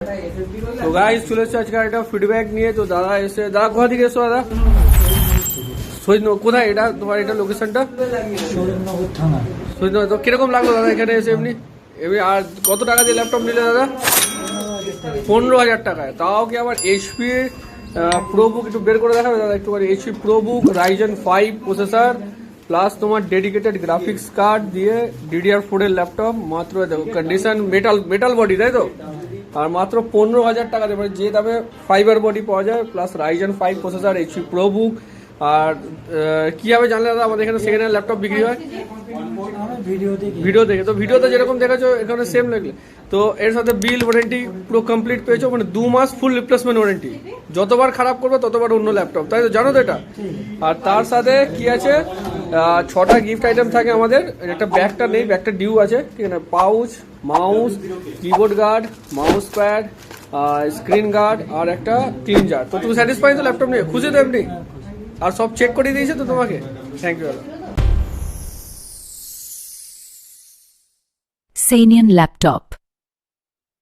তো গাইস চলে এসেছে আজকে একটা ফিডব্যাক নিয়ে। তো দাদা এসে, দাদা কোথা থেকে এসছো দাদা? কোথায় এটা তোমার, এটা লোকেশনটা? শরীরনগর থানা। শহীদনগর। তো কিরকম লাগলো দাদা এখানে এসে এমনি? এমনি আর কত টাকা দিয়ে ল্যাপটপ নিলে দাদা? 15,000 টাকায়। তাও কি আবার এইচপি প্রোবুক একটু বের করে দেখাবে দাদা একটু? HP ProBook Ryzen 5 processor plus তোমার ডেডিকেটেড গ্রাফিক্স কার্ড দিয়ে DDR4 এর ল্যাপটপ। মাত্র দেখো কন্ডিশন, মেটাল বডি, তাই তো? আর মাত্র 15,000 টাকা দেবে, যে দামে ফাইবার বডি পাওয়া যায় plus Ryzen 5 processor, HP ProBook. আর কিভাবে জানলে দাদা আমাদের এখানে সেকেন্ড হ্যান্ড ল্যাপটপ বিক্রি হয়? ভিডিও দেখে। তো ভিডিওতে যেরকম দেখাচ্ছ এখানে সেম লাগলে। তো এর সাথে বিল ওয়ারেন্টি পুরো কমপ্লিট পেয়েছো, মানে 2 মাস ফুল রিপ্লেসমেন্ট ওয়ারেন্টি। যতবার খারাপ করবে ততবার অন্য ল্যাপটপ, তাই তো? জানো তো এটা? আর তার সাথে কি আছে, 6টা গিফট আইটেম থাকে আমাদের। একটা ব্যাগটা নেই, ব্যাগটা ডিউ আছে, ঠিক আছে? Pouch, mouse, keyboard guard, mouse pad, screen guard আর একটা ক্লিন জার। তো তুমি স্যাটিসফাই তো ল্যাপটপ নিয়ে? খুশি তো এমনি? আর সব চেক করে দিয়েছে তো তোমাকে? থ্যাংক ইউ দাদা। Sanian laptop.